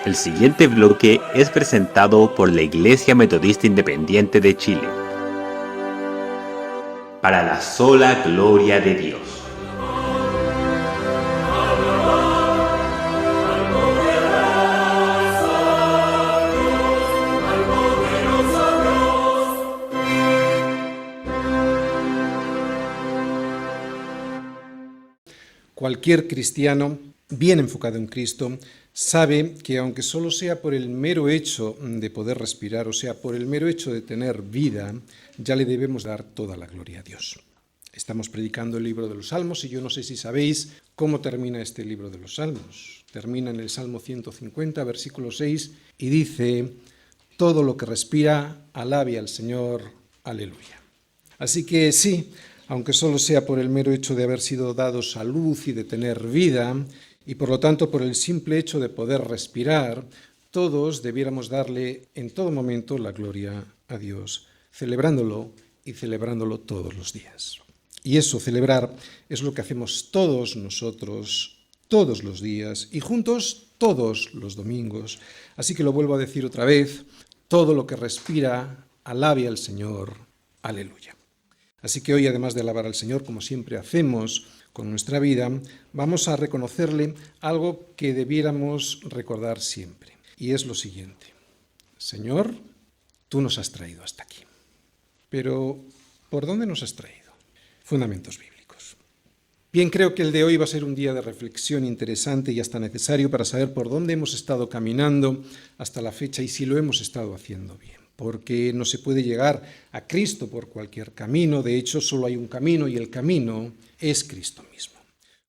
El siguiente bloque es presentado por la Iglesia Metodista Independiente de Chile. Para la sola gloria de Dios. Cualquier cristiano bien enfocado en Cristo sabe que aunque solo sea por el mero hecho de poder respirar, o sea, por el mero hecho de tener vida, ya le debemos dar toda la gloria a Dios. Estamos predicando el libro de los Salmos y yo no sé si sabéis cómo termina este libro de los Salmos. Termina en el Salmo 150, versículo 6, y dice: todo lo que respira, alabe al Señor, aleluya. Así que sí, aunque solo sea por el mero hecho de haber sido dado salud y de tener vida, y por lo tanto por el simple hecho de poder respirar, todos debiéramos darle en todo momento la gloria a Dios, celebrándolo y celebrándolo todos los días. Y eso, celebrar, es lo que hacemos todos nosotros, todos los días, y juntos todos los domingos. Así que lo vuelvo a decir otra vez: todo lo que respira, alabe al Señor, aleluya. Así que hoy, además de alabar al Señor, como siempre hacemos con nuestra vida, vamos a reconocerle algo que debiéramos recordar siempre. Y es lo siguiente: Señor, tú nos has traído hasta aquí. Pero, ¿por dónde nos has traído? Fundamentos bíblicos. Bien, creo que el de hoy va a ser un día de reflexión interesante y hasta necesario para saber por dónde hemos estado caminando hasta la fecha y si lo hemos estado haciendo bien. Porque no se puede llegar a Cristo por cualquier camino. De hecho, solo hay un camino y el camino es Cristo mismo.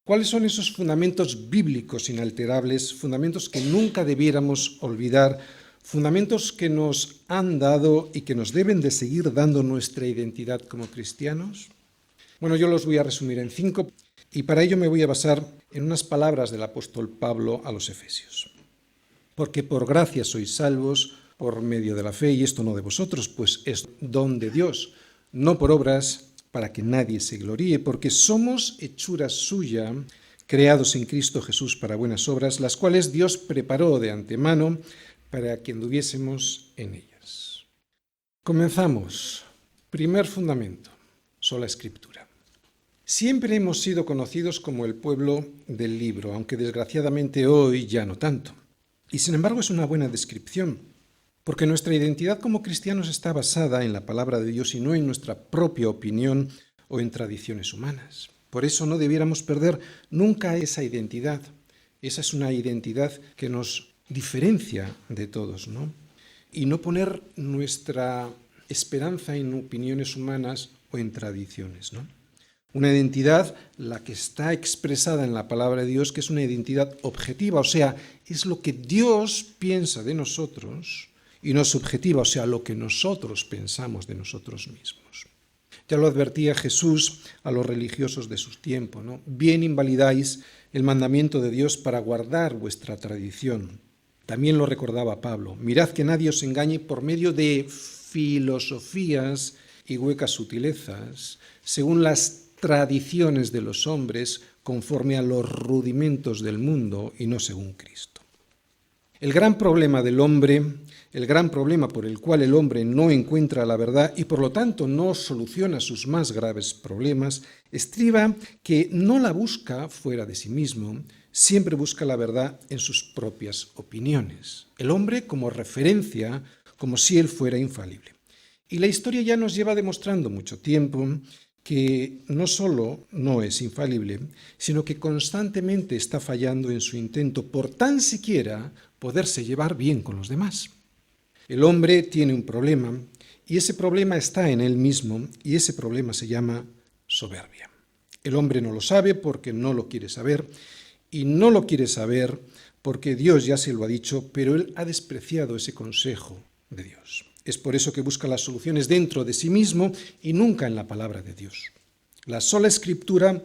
¿Cuáles son esos fundamentos bíblicos inalterables, fundamentos que nunca debiéramos olvidar, fundamentos que nos han dado y que nos deben de seguir dando nuestra identidad como cristianos? Bueno, yo los voy a resumir en 5 y para ello me voy a basar en unas palabras del apóstol Pablo a los Efesios. Porque por gracia sois salvos por medio de la fe, y esto no de vosotros, pues es don de Dios, no por obras, para que nadie se gloríe, porque somos hechura suya, creados en Cristo Jesús para buenas obras, las cuales Dios preparó de antemano para que anduviésemos en ellas. Comenzamos. Primer fundamento, sola Escritura. Siempre hemos sido conocidos como el pueblo del libro, aunque desgraciadamente hoy ya no tanto. Y sin embargo es una buena descripción, porque nuestra identidad como cristianos está basada en la palabra de Dios y no en nuestra propia opinión o en tradiciones humanas. Por eso no debiéramos perder nunca esa identidad. Esa es una identidad que nos diferencia de todos, ¿no? Y no poner nuestra esperanza en opiniones humanas o en tradiciones, ¿no? Una identidad, la que está expresada en la palabra de Dios, que es una identidad objetiva, o sea, es lo que Dios piensa de nosotros, y no subjetiva, o sea, lo que nosotros pensamos de nosotros mismos. Ya lo advertía Jesús a los religiosos de su tiempo, ¿no? Bien invalidáis el mandamiento de Dios para guardar vuestra tradición. También lo recordaba Pablo: mirad que nadie os engañe por medio de filosofías y huecas sutilezas, según las tradiciones de los hombres, conforme a los rudimentos del mundo y no según Cristo. El gran problema del hombre, el gran problema por el cual el hombre no encuentra la verdad y por lo tanto no soluciona sus más graves problemas, estriba que no la busca fuera de sí mismo, siempre busca la verdad en sus propias opiniones. El hombre como referencia, como si él fuera infalible. Y la historia ya nos lleva demostrando mucho tiempo que no solo no es infalible, sino que constantemente está fallando en su intento por tan siquiera poderse llevar bien con los demás. El hombre tiene un problema y ese problema está en él mismo y ese problema se llama soberbia. El hombre no lo sabe porque no lo quiere saber y no lo quiere saber porque Dios ya se lo ha dicho, pero él ha despreciado ese consejo de Dios. Es por eso que busca las soluciones dentro de sí mismo y nunca en la palabra de Dios. La sola Escritura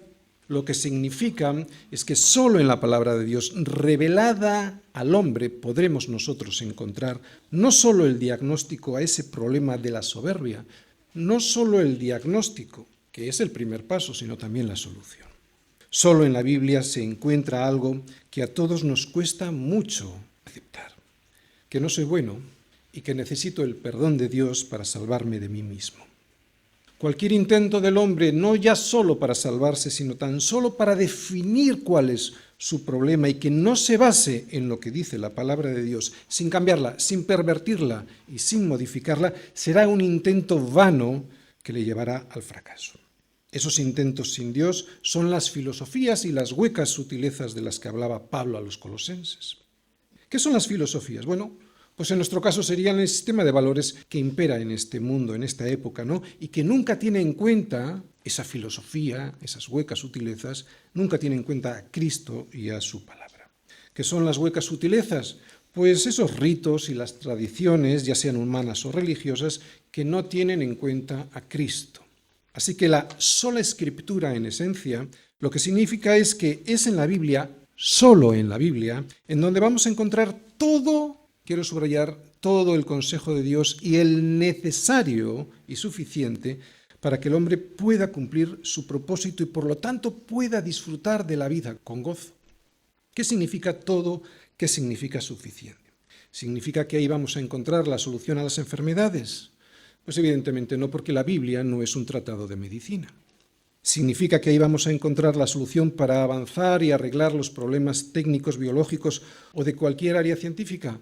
lo que significa es que solo en la palabra de Dios revelada al hombre podremos nosotros encontrar no solo el diagnóstico a ese problema de la soberbia, no solo el diagnóstico, que es el primer paso, sino también la solución. Solo en la Biblia se encuentra algo que a todos nos cuesta mucho aceptar. que no soy bueno y que necesito el perdón de Dios para salvarme de mí mismo. Cualquier intento del hombre, no ya solo para salvarse, sino tan solo para definir cuál es su problema y que no se base en lo que dice la palabra de Dios, sin cambiarla, sin pervertirla y sin modificarla, será un intento vano que le llevará al fracaso. Esos intentos sin Dios son las filosofías y las huecas sutilezas de las que hablaba Pablo a los colosenses. ¿Qué son las filosofías? Bueno, pues en nuestro caso serían el sistema de valores que impera en este mundo, en esta época, ¿no? Y que nunca tiene en cuenta esa filosofía, esas huecas sutilezas, nunca tiene en cuenta a Cristo y a su palabra. ¿Qué son las huecas sutilezas? Pues esos ritos y las tradiciones, ya sean humanas o religiosas, que no tienen en cuenta a Cristo. Así que la sola escritura, en esencia, lo que significa es que es en la Biblia, solo en la Biblia, en donde vamos a encontrar todo, quiero subrayar, todo el consejo de Dios y el necesario y suficiente para que el hombre pueda cumplir su propósito y por lo tanto pueda disfrutar de la vida con gozo. ¿Qué significa todo? ¿Qué significa suficiente? ¿Significa que ahí vamos a encontrar la solución a las enfermedades? Pues evidentemente no, porque la Biblia no es un tratado de medicina. ¿Significa que ahí vamos a encontrar la solución para avanzar y arreglar los problemas técnicos, biológicos o de cualquier área científica?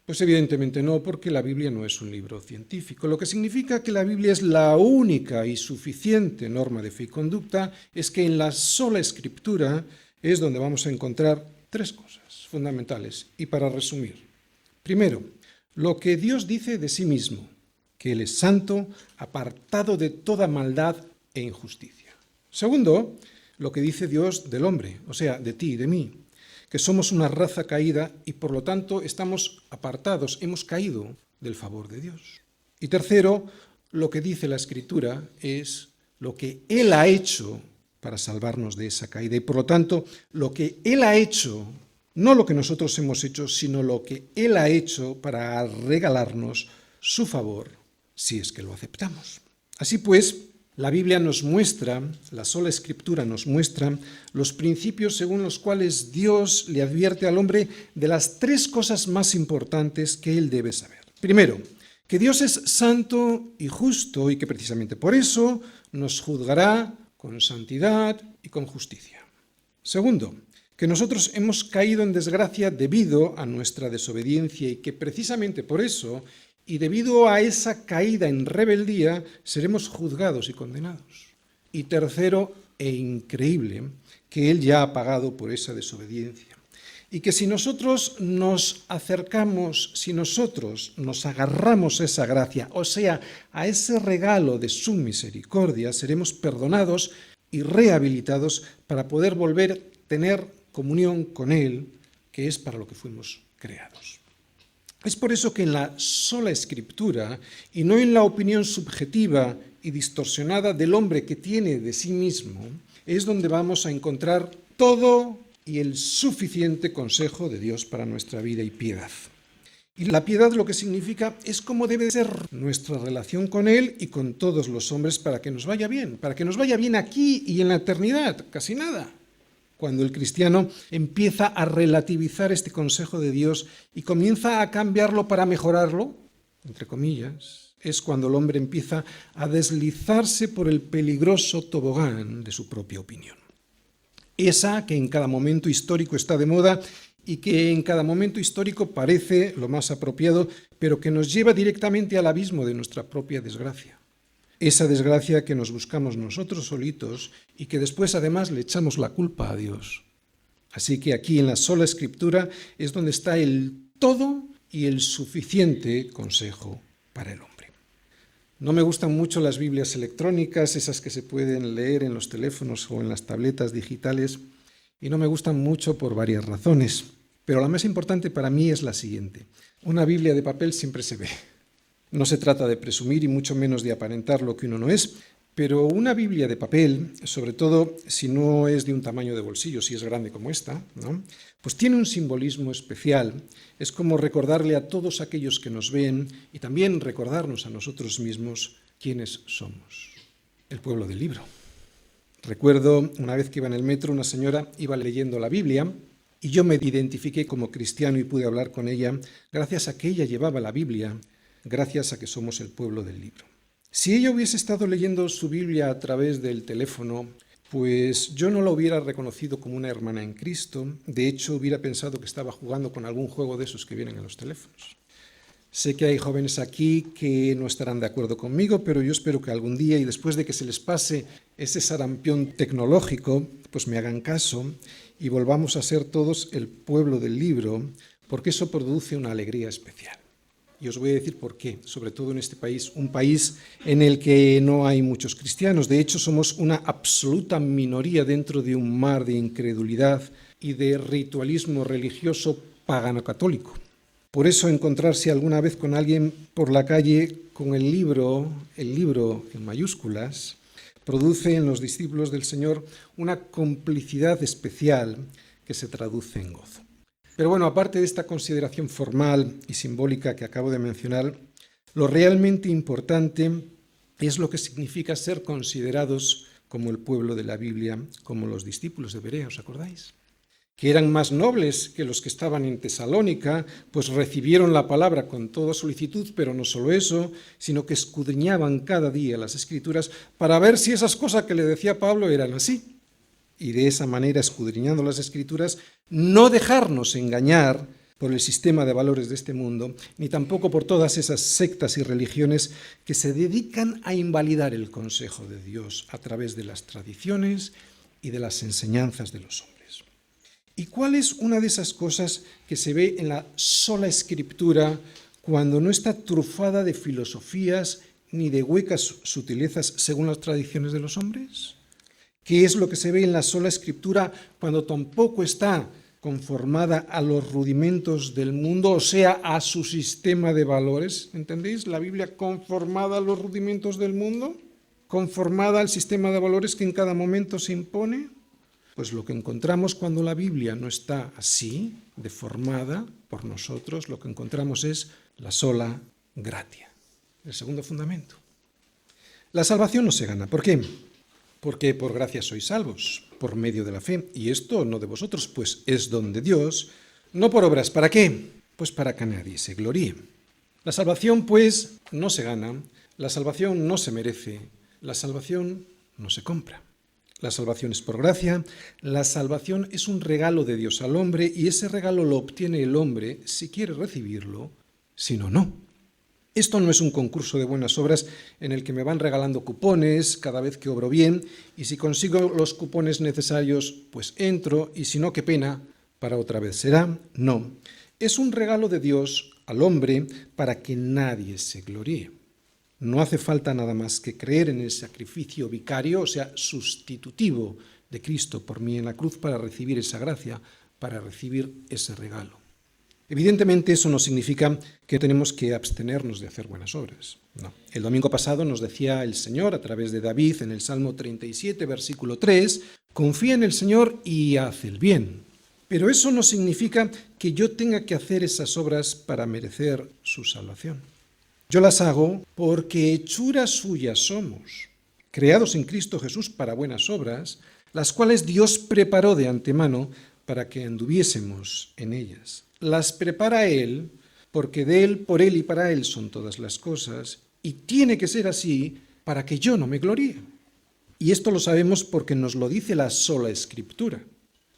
Pues evidentemente no, porque la Biblia no es un libro científico. Lo que significa que la Biblia es la única y suficiente norma de fe y conducta es que en la sola Escritura es donde vamos a encontrar tres cosas fundamentales. Y para resumir, primero, lo que Dios dice de sí mismo, que Él es santo, apartado de toda maldad e injusticia. Segundo, lo que dice Dios del hombre, o sea, de ti y de mí, que somos una raza caída y por lo tanto estamos apartados, hemos caído del favor de Dios. Y tercero, lo que dice la Escritura es lo que Él ha hecho para salvarnos de esa caída y por lo tanto lo que Él ha hecho, no lo que nosotros hemos hecho, sino lo que Él ha hecho para regalarnos su favor, si es que lo aceptamos. Así pues, la Biblia nos muestra, la sola Escritura nos muestra los principios según los cuales Dios le advierte al hombre de las tres cosas más importantes que él debe saber. Primero, que Dios es santo y justo y que precisamente por eso nos juzgará con santidad y con justicia. Segundo, que nosotros hemos caído en desgracia debido a nuestra desobediencia y que precisamente por eso y debido a esa caída en rebeldía seremos juzgados y condenados. Y tercero, e increíble, que Él ya ha pagado por esa desobediencia. Y que si nosotros nos acercamos, si nosotros nos agarramos a esa gracia, o sea, a ese regalo de su misericordia, seremos perdonados y rehabilitados para poder volver a tener comunión con Él, que es para lo que fuimos creados. Es por eso que en la sola Escritura, y no en la opinión subjetiva y distorsionada del hombre que tiene de sí mismo, es donde vamos a encontrar todo y el suficiente consejo de Dios para nuestra vida y piedad. Y la piedad lo que significa es cómo debe ser nuestra relación con Él y con todos los hombres para que nos vaya bien aquí y en la eternidad, casi nada. Cuando el cristiano empieza a relativizar este consejo de Dios y comienza a cambiarlo para mejorarlo, entre comillas, es cuando el hombre empieza a deslizarse por el peligroso tobogán de su propia opinión. Esa que en cada momento histórico está de moda y que en cada momento histórico parece lo más apropiado, pero que nos lleva directamente al abismo de nuestra propia desgracia. Esa desgracia que nos buscamos nosotros solitos y que después además le echamos la culpa a Dios. Así que aquí en la sola Escritura es donde está el todo y el suficiente consejo para el hombre. No me gustan mucho las Biblias electrónicas, esas que se pueden leer en los teléfonos o en las tabletas digitales, y no me gustan mucho por varias razones. Pero la más importante para mí es la siguiente. Una Biblia de papel siempre se ve. No se trata de presumir y mucho menos de aparentar lo que uno no es, pero una Biblia de papel, sobre todo si no es de un tamaño de bolsillo, si es grande como esta, ¿no? Pues tiene un simbolismo especial. Es como recordarle a todos aquellos que nos ven y también recordarnos a nosotros mismos quiénes somos. El pueblo del libro. Recuerdo una vez que iba en el metro, una señora iba leyendo la Biblia Y yo me identifiqué como cristiano y pude hablar con ella gracias a que ella llevaba la Biblia, gracias a que somos el pueblo del libro. Si ella hubiese estado leyendo su Biblia a través del teléfono, pues yo no la hubiera reconocido como una hermana en Cristo. De hecho, hubiera pensado que estaba jugando con algún juego de esos que vienen en los teléfonos. Sé que hay jóvenes aquí que no estarán de acuerdo conmigo, pero yo espero que algún día, y después de que se les pase ese sarampión tecnológico, pues me hagan caso y volvamos a ser todos el pueblo del libro, porque eso produce una alegría especial. Y os voy a decir por qué, sobre todo en este país, un país en el que no hay muchos cristianos. De hecho, somos una absoluta minoría dentro de un mar de incredulidad y de ritualismo religioso pagano-católico. Por eso encontrarse alguna vez con alguien por la calle con el libro en mayúsculas, produce en los discípulos del Señor una complicidad especial que se traduce en gozo. Pero bueno, aparte de esta consideración formal y simbólica que acabo de mencionar, lo realmente importante es lo que significa ser considerados como el pueblo de la Biblia, como los discípulos de Berea, ¿os acordáis? Que eran más nobles que los que estaban en Tesalónica, pues recibieron la palabra con toda solicitud, pero no solo eso, sino que escudriñaban cada día las Escrituras para ver si esas cosas que le decía Pablo eran así. Y de esa manera, escudriñando las Escrituras, no dejarnos engañar por el sistema de valores de este mundo, ni tampoco por todas esas sectas y religiones que se dedican a invalidar el consejo de Dios a través de las tradiciones y de las enseñanzas de los hombres. ¿Y cuál es una de esas cosas que se ve en la sola Escritura cuando no está trufada de filosofías ni de huecas sutilezas según las tradiciones de los hombres? ¿Qué es lo que se ve en la sola Escritura cuando tampoco está conformada a los rudimentos del mundo, o sea, a su sistema de valores? ¿Entendéis? La Biblia conformada a los rudimentos del mundo, conformada al sistema de valores que en cada momento se impone. Pues lo que encontramos cuando la Biblia no está así, deformada por nosotros, lo que encontramos es la sola gratia. El segundo fundamento. La salvación no se gana. ¿Por qué? Porque por gracia sois salvos, por medio de la fe. Y esto no de vosotros, pues es don de Dios, no por obras. ¿Para qué? Pues para que nadie se gloríe. La salvación, pues, no se gana, la salvación no se merece, la salvación no se compra. La salvación es por gracia, la salvación es un regalo de Dios al hombre y ese regalo lo obtiene el hombre si quiere recibirlo, si no. Esto no es un concurso de buenas obras en el que me van regalando cupones cada vez que obro bien y si consigo los cupones necesarios, pues entro y si no, qué pena, para otra vez será. No, es un regalo de Dios al hombre para que nadie se gloríe. No hace falta nada más que creer en el sacrificio vicario, o sea, sustitutivo de Cristo por mí en la cruz para recibir esa gracia, para recibir ese regalo. Evidentemente eso no significa que tenemos que abstenernos de hacer buenas obras. No. El domingo pasado nos decía el Señor a través de David en el Salmo 37, versículo 3, confía en el Señor y haz el bien. Pero eso no significa que yo tenga que hacer esas obras para merecer su salvación. Yo las hago porque hechura suya somos, creados en Cristo Jesús para buenas obras, las cuales Dios preparó de antemano para que anduviésemos en ellas. Las prepara Él, porque de Él, por Él y para Él son todas las cosas, y tiene que ser así para que yo no me gloríe. Y esto lo sabemos porque nos lo dice la sola Escritura,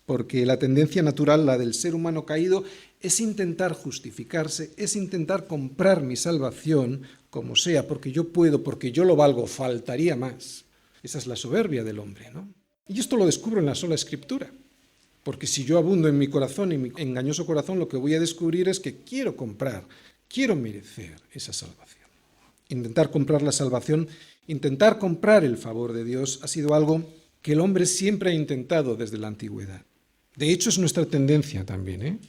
porque la tendencia natural, la del ser humano caído, es intentar justificarse, es intentar comprar mi salvación como sea, porque yo puedo, porque yo lo valgo, faltaría más. Esa es la soberbia del hombre, ¿no? Y esto lo descubro en la sola Escritura, porque si yo abundo en mi corazón, en mi engañoso corazón, lo que voy a descubrir es que quiero comprar, quiero merecer esa salvación. Intentar comprar la salvación, intentar comprar el favor de Dios ha sido algo que el hombre siempre ha intentado desde la antigüedad. De hecho, es nuestra tendencia también,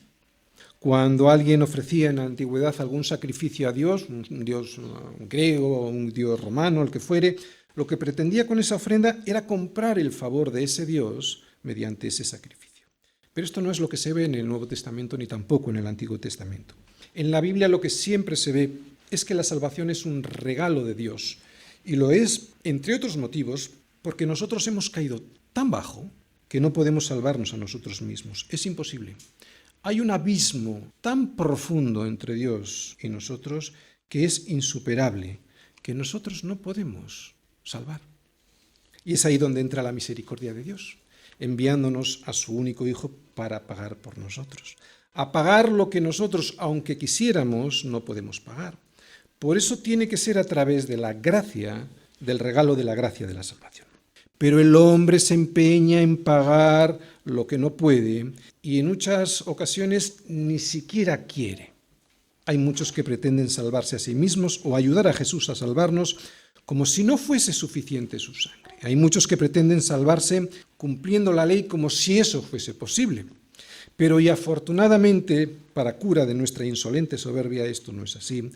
Cuando alguien ofrecía en la antigüedad algún sacrificio a Dios, un dios griego, un dios romano, el que fuere, lo que pretendía con esa ofrenda era comprar el favor de ese Dios mediante ese sacrificio. Pero esto no es lo que se ve en el Nuevo Testamento ni tampoco en el Antiguo Testamento. En la Biblia lo que siempre se ve es que la salvación es un regalo de Dios y lo es, entre otros motivos, porque nosotros hemos caído tan bajo que no podemos salvarnos a nosotros mismos. Es imposible. Hay un abismo tan profundo entre Dios y nosotros que es insuperable, que nosotros no podemos salvar. Y es ahí donde entra la misericordia de Dios, enviándonos a su único Hijo para pagar por nosotros. A pagar lo que nosotros, aunque quisiéramos, no podemos pagar. Por eso tiene que ser a través de la gracia, del regalo de la gracia de la salvación. Pero el hombre se empeña en pagar lo que no puede y en muchas ocasiones ni siquiera quiere. Hay muchos que pretenden salvarse a sí mismos o ayudar a Jesús a salvarnos como si no fuese suficiente su sangre. Hay muchos que pretenden salvarse cumpliendo la ley como si eso fuese posible. Pero y afortunadamente, para cura de nuestra insolente soberbia, esto no es así.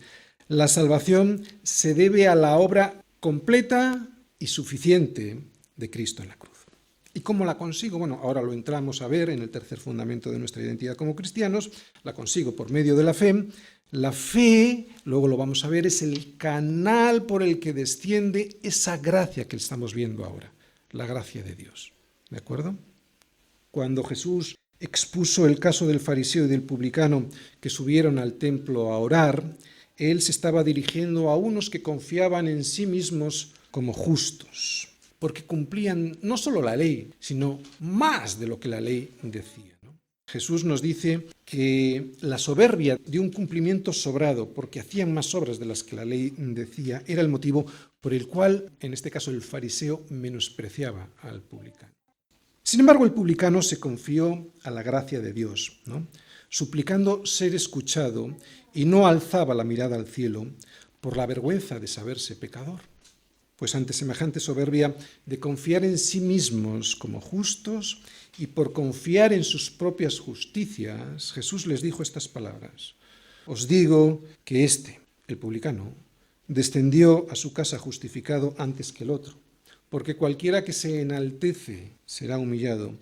La salvación se debe a la obra completa y suficiente de Cristo en la cruz. ¿Y cómo la consigo? Bueno, ahora lo entramos a ver en el tercer fundamento de nuestra identidad como cristianos. La consigo por medio de la fe. La fe, luego lo vamos a ver, es el canal por el que desciende esa gracia que estamos viendo ahora, la gracia de Dios. ¿De acuerdo? Cuando Jesús expuso el caso del fariseo y del publicano que subieron al templo a orar, él se estaba dirigiendo a unos que confiaban en sí mismos como justos, porque cumplían no solo la ley, sino más de lo que la ley decía. Jesús nos dice que la soberbia de un cumplimiento sobrado, porque hacían más obras de las que la ley decía, era el motivo por el cual, en este caso, el fariseo menospreciaba al publicano. Sin embargo, el publicano se confió a la gracia de Dios, ¿no? Suplicando ser escuchado, y no alzaba la mirada al cielo por la vergüenza de saberse pecador. Pues ante semejante soberbia de confiar en sí mismos como justos y por confiar en sus propias justicias, Jesús les dijo estas palabras: os digo que el publicano, descendió a su casa justificado antes que el otro, porque cualquiera que se enaltece será humillado,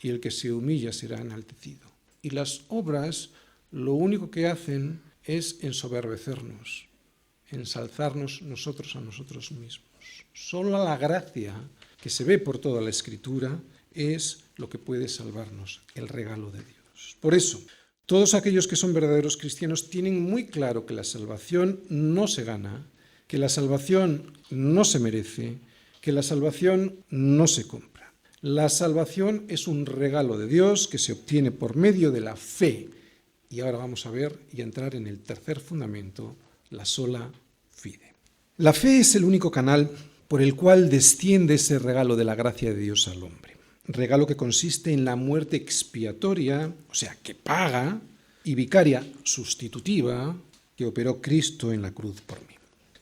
y el que se humilla será enaltecido. Y las obras lo único que hacen es ensoberbecernos, ensalzarnos nosotros a nosotros mismos. Solo la gracia que se ve por toda la Escritura es lo que puede salvarnos, el regalo de Dios. Por eso, todos aquellos que son verdaderos cristianos tienen muy claro que la salvación no se gana, que la salvación no se merece, que la salvación no se compra. La salvación es un regalo de Dios que se obtiene por medio de la fe. Y ahora vamos a ver y a entrar en el tercer fundamento, la sola fide. La fe es el único canal por el cual desciende ese regalo de la gracia de Dios al hombre. Regalo que consiste en la muerte expiatoria, o sea, que paga, y vicaria sustitutiva, que operó Cristo en la cruz por mí.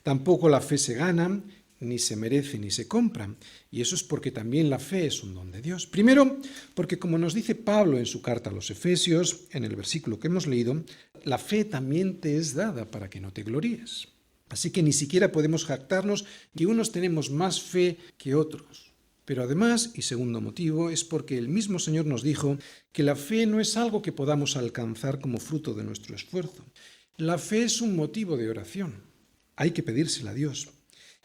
Tampoco la fe se gana, ni se merece, ni se compra. Y eso es porque también la fe es un don de Dios. Primero, porque como nos dice Pablo en su carta a los Efesios, en el versículo que hemos leído, la fe también te es dada para que no te gloríes. Así que ni siquiera podemos jactarnos que unos tenemos más fe que otros. Pero además, y segundo motivo, es porque el mismo Señor nos dijo que la fe no es algo que podamos alcanzar como fruto de nuestro esfuerzo. La fe es un motivo de oración. Hay que pedírsela a Dios.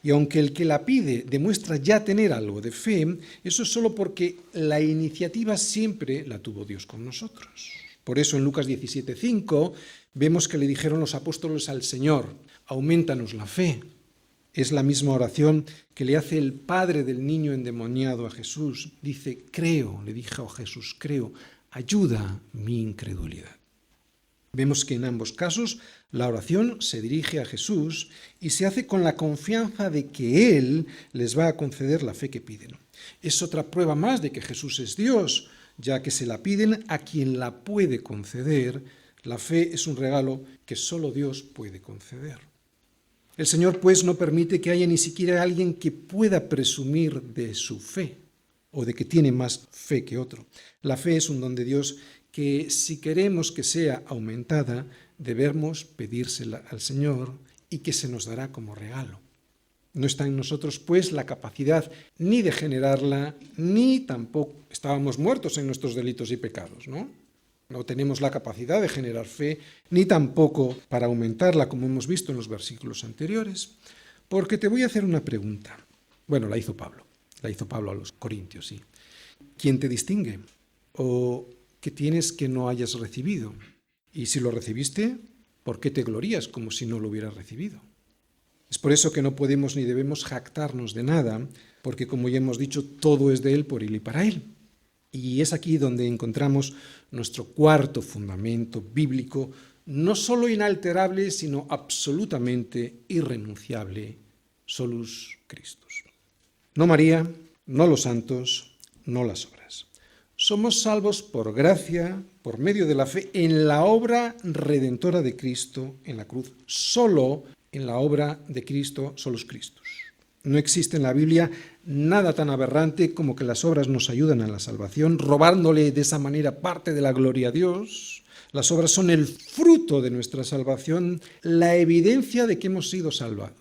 Y aunque el que la pide demuestra ya tener algo de fe, eso es solo porque la iniciativa siempre la tuvo Dios con nosotros. Por eso en Lucas 17:5 vemos que le dijeron los apóstoles al Señor: aumentanos la fe. Es la misma oración que le hace el padre del niño endemoniado a Jesús. Dice: creo, le dijo a Jesús, creo, ayuda mi incredulidad. Vemos que en ambos casos la oración se dirige a Jesús y se hace con la confianza de que Él les va a conceder la fe que piden. Es otra prueba más de que Jesús es Dios, ya que se la piden a quien la puede conceder. La fe es un regalo que solo Dios puede conceder. El Señor, pues, no permite que haya ni siquiera alguien que pueda presumir de su fe o de que tiene más fe que otro. La fe es un don de Dios que, si queremos que sea aumentada, debemos pedírsela al Señor y que se nos dará como regalo. No está en nosotros, pues, la capacidad ni de generarla, ni tampoco estábamos muertos en nuestros delitos y pecados, ¿no? No tenemos la capacidad de generar fe, ni tampoco para aumentarla, como hemos visto en los versículos anteriores, porque te voy a hacer una pregunta. Bueno, la hizo Pablo a los Corintios, sí. ¿Quién te distingue? ¿O qué tienes que no hayas recibido? Y si lo recibiste, ¿por qué te glorías como si no lo hubieras recibido? Es por eso que no podemos ni debemos jactarnos de nada, porque como ya hemos dicho, todo es de Él, por Él y para Él. Y es aquí donde encontramos nuestro cuarto fundamento bíblico, no solo inalterable, sino absolutamente irrenunciable: solus Christus. No María, no los santos, no las obras. Somos salvos por gracia, por medio de la fe, en la obra redentora de Cristo en la cruz, solo en la obra de Cristo, solus Christus. No existe en la Biblia nada tan aberrante como que las obras nos ayudan a la salvación, robándole de esa manera parte de la gloria a Dios. Las obras son el fruto de nuestra salvación, la evidencia de que hemos sido salvados.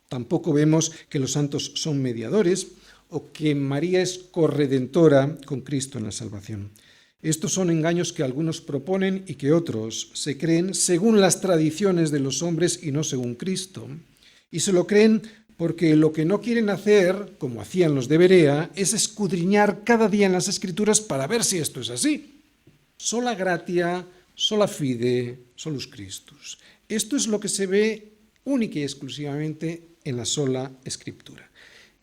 Tampoco vemos que los santos son mediadores o que María es corredentora con Cristo en la salvación. Estos son engaños que algunos proponen y que otros se creen según las tradiciones de los hombres y no según Cristo. Y se lo creen porque lo que no quieren hacer, como hacían los de Berea, es escudriñar cada día en las Escrituras para ver si esto es así. Sola gratia, sola fide, solus Christus. Esto es lo que se ve única y exclusivamente en la sola Escritura.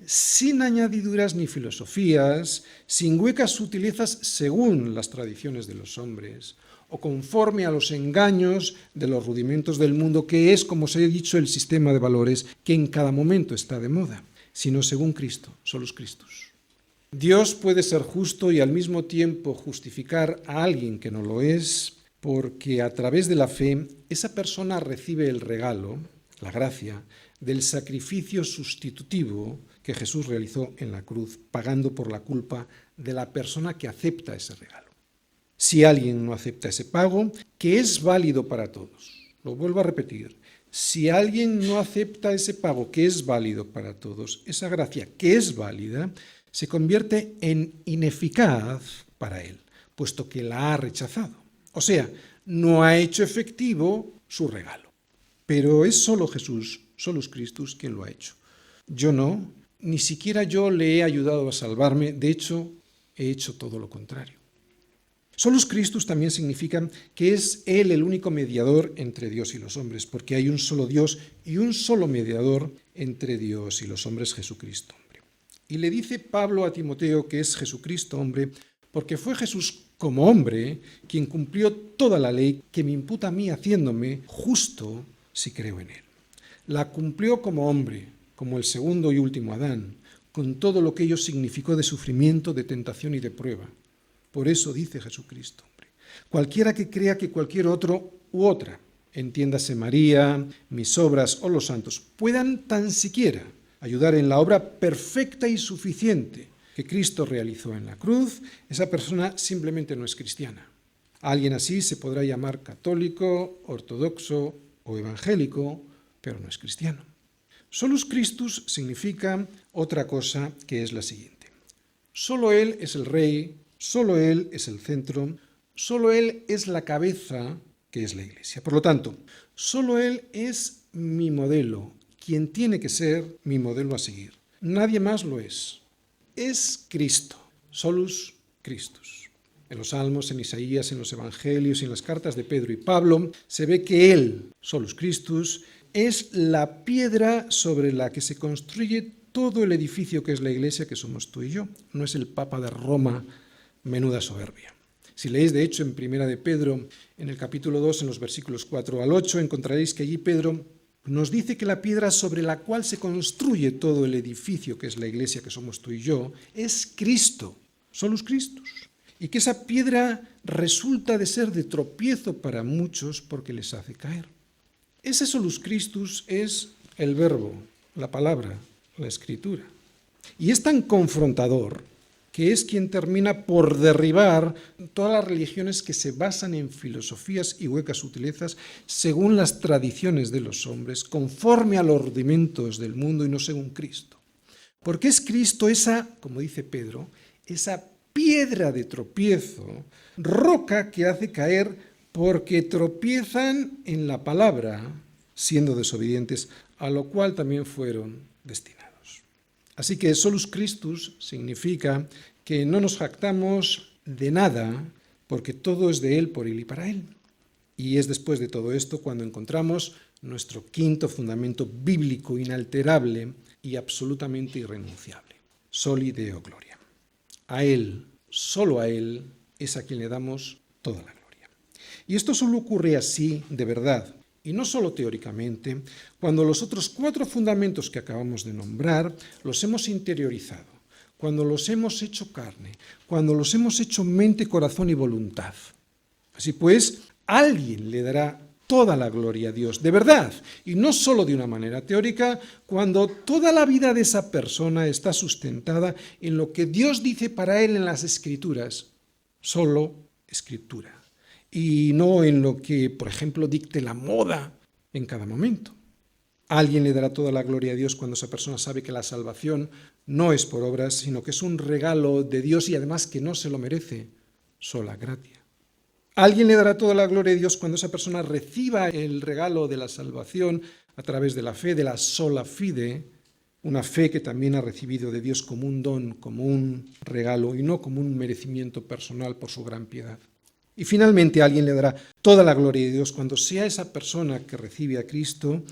Sin añadiduras ni filosofías, sin huecas sutilezas según las tradiciones de los hombres, o conforme a los engaños de los rudimentos del mundo, que es, como os he dicho, el sistema de valores que en cada momento está de moda, sino según Cristo, solus Christus. Dios puede ser justo y al mismo tiempo justificar a alguien que no lo es, porque a través de la fe esa persona recibe el regalo, la gracia, del sacrificio sustitutivo que Jesús realizó en la cruz, pagando por la culpa de la persona que acepta ese regalo. Si alguien no acepta ese pago, que es válido para todos, lo vuelvo a repetir, si alguien no acepta ese pago que es válido para todos, esa gracia que es válida, se convierte en ineficaz para él, puesto que la ha rechazado. O sea, no ha hecho efectivo su regalo. Pero es solo Jesús, solus Christus, quien lo ha hecho. Yo no, ni siquiera yo le he ayudado a salvarme, de hecho, he hecho todo lo contrario. Solus Christus también significa que es Él el único mediador entre Dios y los hombres, porque hay un solo Dios y un solo mediador entre Dios y los hombres, Jesucristo, hombre. Y le dice Pablo a Timoteo que es Jesucristo, hombre, porque fue Jesús como hombre quien cumplió toda la ley que me imputa a mí haciéndome justo si creo en Él. La cumplió como hombre, como el segundo y último Adán, con todo lo que ello significó de sufrimiento, de tentación y de prueba. Por eso dice Jesucristo, hombre, cualquiera que crea que cualquier otro u otra, entiéndase María, mis obras o los santos, puedan tan siquiera ayudar en la obra perfecta y suficiente que Cristo realizó en la cruz, esa persona simplemente no es cristiana. A alguien así se podrá llamar católico, ortodoxo o evangélico, pero no es cristiano. Solus Christus significa otra cosa, que es la siguiente. Solo Él es el Rey, solo Él es el centro, solo Él es la cabeza, que es la Iglesia. Por lo tanto, solo Él es mi modelo, quien tiene que ser mi modelo a seguir. Nadie más lo es. Es Cristo, solus Christus. En los Salmos, en Isaías, en los Evangelios y en las cartas de Pedro y Pablo, se ve que Él, solus Christus, es la piedra sobre la que se construye todo el edificio que es la Iglesia, que somos tú y yo. No es el Papa de Roma, menuda soberbia. Si leéis, de hecho, en Primera de Pedro, en el capítulo 2, en los versículos 4 al 8, encontraréis que allí Pedro nos dice que la piedra sobre la cual se construye todo el edificio, que es la Iglesia, que somos tú y yo, es Cristo, solus Christus. Y que esa piedra resulta de ser de tropiezo para muchos porque les hace caer. Ese solus Christus es el verbo, la palabra, la escritura. Y es tan confrontador que es quien termina por derribar todas las religiones que se basan en filosofías y huecas sutilezas según las tradiciones de los hombres, conforme a los rudimentos del mundo y no según Cristo. Porque es Cristo esa, como dice Pedro, esa piedra de tropiezo, roca que hace caer porque tropiezan en la palabra, siendo desobedientes, a lo cual también fueron destinados. Así que solus Christus significa que no nos jactamos de nada, porque todo es de Él, por Él y para Él. Y es después de todo esto cuando encontramos nuestro quinto fundamento bíblico inalterable y absolutamente irrenunciable: Soli Deo Gloria. A Él, solo a Él, es a quien le damos toda la gloria. Y esto solo ocurre así, de verdad, y no solo teóricamente, cuando los otros 4 fundamentos que acabamos de nombrar los hemos interiorizado, cuando los hemos hecho carne, cuando los hemos hecho mente, corazón y voluntad. Así pues, alguien le dará toda la gloria a Dios, de verdad, y no solo de una manera teórica, cuando toda la vida de esa persona está sustentada en lo que Dios dice para él en las Escrituras, solo Escritura, y no en lo que, por ejemplo, dicte la moda en cada momento. Alguien le dará toda la gloria a Dios cuando esa persona sabe que la salvación no es por obras, sino que es un regalo de Dios y además que no se lo merece, sola gratia. Alguien le dará toda la gloria a Dios cuando esa persona reciba el regalo de la salvación a través de la fe, de la sola fide, una fe que también ha recibido de Dios como un don, como un regalo y no como un merecimiento personal por su gran piedad. Y finalmente alguien le dará toda la gloria a Dios cuando sea esa persona que recibe a Cristo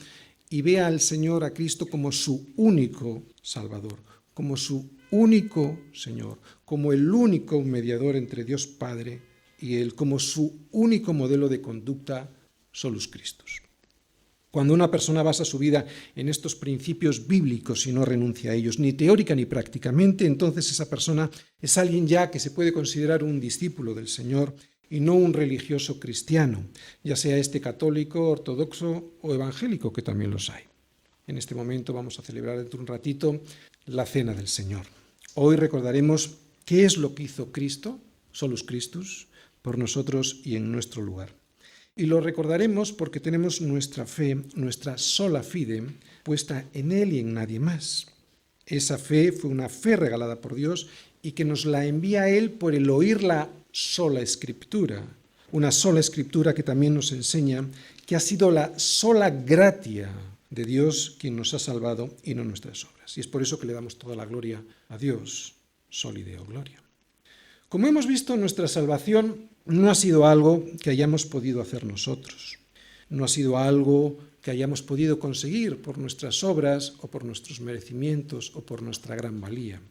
y vea al Señor, a Cristo, como su único Salvador, como su único Señor, como el único mediador entre Dios Padre y Él, como su único modelo de conducta, solus Christus. Cuando una persona basa su vida en estos principios bíblicos y no renuncia a ellos, ni teórica ni prácticamente, entonces esa persona es alguien ya que se puede considerar un discípulo del Señor y no un religioso cristiano, ya sea este católico, ortodoxo o evangélico, que también los hay. En este momento vamos a celebrar dentro de un ratito la Cena del Señor. Hoy recordaremos qué es lo que hizo Cristo, solus Christus, por nosotros y en nuestro lugar. Y lo recordaremos porque tenemos nuestra fe, nuestra sola fide, puesta en Él y en nadie más. Esa fe fue una fe regalada por Dios y que nos la envía a Él por el oír la sola Escritura. Una sola Escritura que también nos enseña que ha sido la sola gratia de Dios quien nos ha salvado y no nuestras obras. Y es por eso que le damos toda la gloria a Dios, Soli Deo Gloria. Como hemos visto, nuestra salvación no ha sido algo que hayamos podido hacer nosotros. No ha sido algo que hayamos podido conseguir por nuestras obras o por nuestros merecimientos o por nuestra gran valía.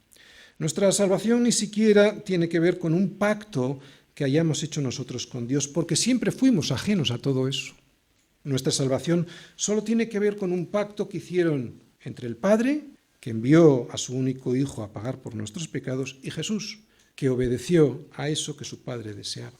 Nuestra salvación ni siquiera tiene que ver con un pacto que hayamos hecho nosotros con Dios, porque siempre fuimos ajenos a todo eso. Nuestra salvación solo tiene que ver con un pacto que hicieron entre el Padre, que envió a su único Hijo a pagar por nuestros pecados, y Jesús, que obedeció a eso que su Padre deseaba.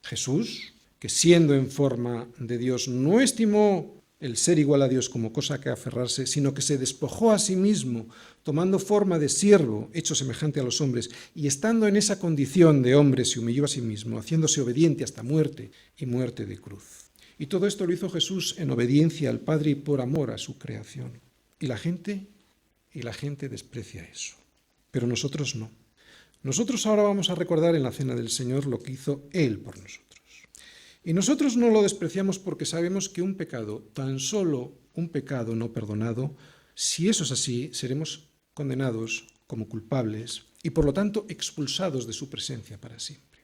Jesús, que siendo en forma de Dios no estimó el ser igual a Dios como cosa que aferrarse, sino que se despojó a sí mismo, tomando forma de siervo, hecho semejante a los hombres, y estando en esa condición de hombre se humilló a sí mismo, haciéndose obediente hasta muerte y muerte de cruz. Y todo esto lo hizo Jesús en obediencia al Padre y por amor a su creación. Y la gente desprecia eso. Pero nosotros no. Nosotros ahora vamos a recordar en la Cena del Señor lo que hizo Él por nosotros. Y nosotros no lo despreciamos porque sabemos que un pecado, tan solo un pecado no perdonado, si eso es así, seremos condenados como culpables y por lo tanto expulsados de su presencia para siempre.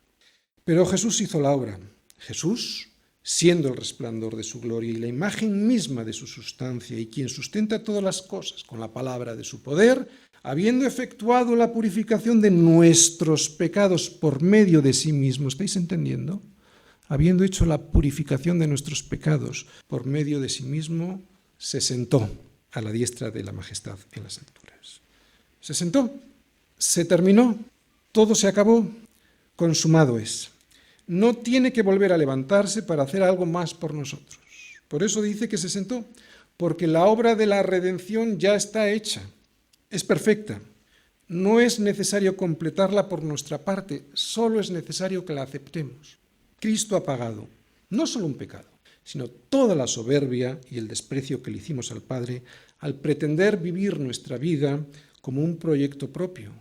Pero Jesús hizo la obra. Jesús, siendo el resplandor de su gloria y la imagen misma de su sustancia y quien sustenta todas las cosas con la palabra de su poder, habiendo efectuado la purificación de nuestros pecados por medio de sí mismo, ¿estáis entendiendo? Habiendo hecho la purificación de nuestros pecados por medio de sí mismo, se sentó a la diestra de la majestad en las alturas. Se sentó, se terminó, todo se acabó, consumado es. No tiene que volver a levantarse para hacer algo más por nosotros. Por eso dice que se sentó, porque la obra de la redención ya está hecha, es perfecta. No es necesario completarla por nuestra parte, solo es necesario que la aceptemos. Cristo ha pagado no solo un pecado, sino toda la soberbia y el desprecio que le hicimos al Padre al pretender vivir nuestra vida como un proyecto propio,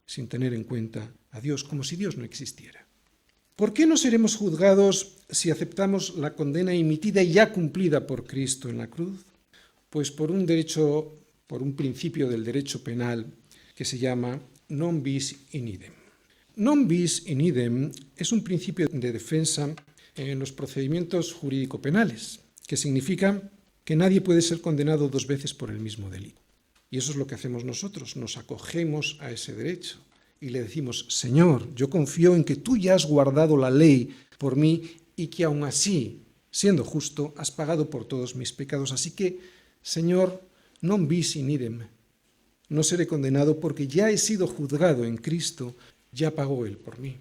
sin tener en cuenta a Dios, como si Dios no existiera. ¿Por qué no seremos juzgados si aceptamos la condena emitida y ya cumplida por Cristo en la cruz? Pues por un principio del derecho penal que se llama non bis in idem. Non bis in idem es un principio de defensa en los procedimientos jurídico-penales, que significa que nadie puede ser condenado dos veces por el mismo delito. Y eso es lo que hacemos nosotros, nos acogemos a ese derecho y le decimos, Señor, yo confío en que tú ya has guardado la ley por mí y que aún así, siendo justo, has pagado por todos mis pecados. Así que, Señor, non bis in idem, no seré condenado porque ya he sido juzgado en Cristo, ya pagó Él por mí.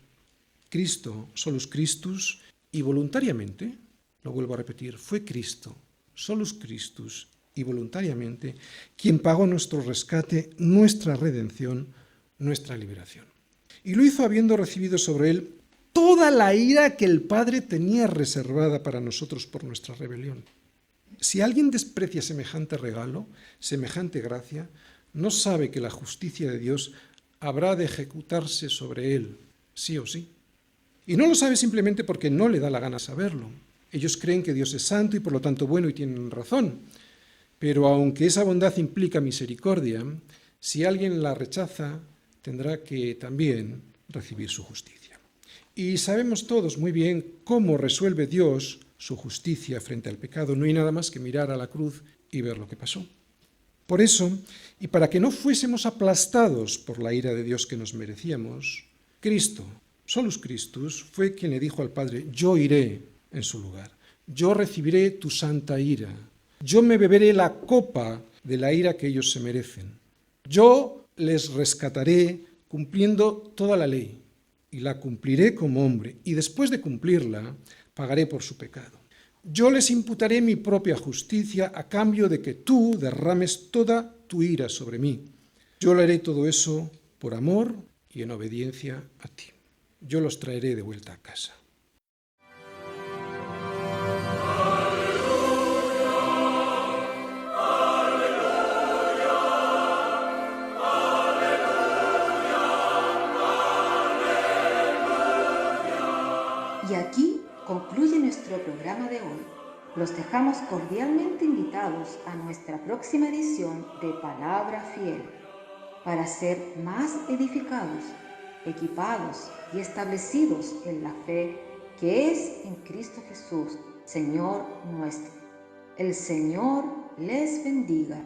Cristo, solus Christus, y voluntariamente, lo vuelvo a repetir, fue Cristo, solus Christus, y voluntariamente, quien pagó nuestro rescate, nuestra redención, nuestra liberación. Y lo hizo habiendo recibido sobre Él toda la ira que el Padre tenía reservada para nosotros por nuestra rebelión. Si alguien desprecia semejante regalo, semejante gracia, no sabe que la justicia de Dios habrá de ejecutarse sobre él, sí o sí. Y no lo sabe simplemente porque no le da la gana saberlo. Ellos creen que Dios es santo y por lo tanto bueno y tienen razón. Pero aunque esa bondad implica misericordia, si alguien la rechaza, tendrá que también recibir su justicia. Y sabemos todos muy bien cómo resuelve Dios su justicia frente al pecado. No hay nada más que mirar a la cruz y ver lo que pasó. Por eso, y para que no fuésemos aplastados por la ira de Dios que nos merecíamos, Cristo, solus Christus, fue quien le dijo al Padre, yo iré en su lugar, yo recibiré tu santa ira, yo me beberé la copa de la ira que ellos se merecen, yo les rescataré cumpliendo toda la ley, y la cumpliré como hombre, y después de cumplirla, pagaré por su pecado. Yo les imputaré mi propia justicia a cambio de que tú derrames toda tu ira sobre mí. Yo le haré todo eso por amor y en obediencia a ti. Yo los traeré de vuelta a casa. Y aquí concluye nuestro programa de hoy. Los dejamos cordialmente invitados a nuestra próxima edición de Palabra Fiel para ser más edificados, equipados y establecidos en la fe que es en Cristo Jesús, Señor nuestro. El Señor les bendiga.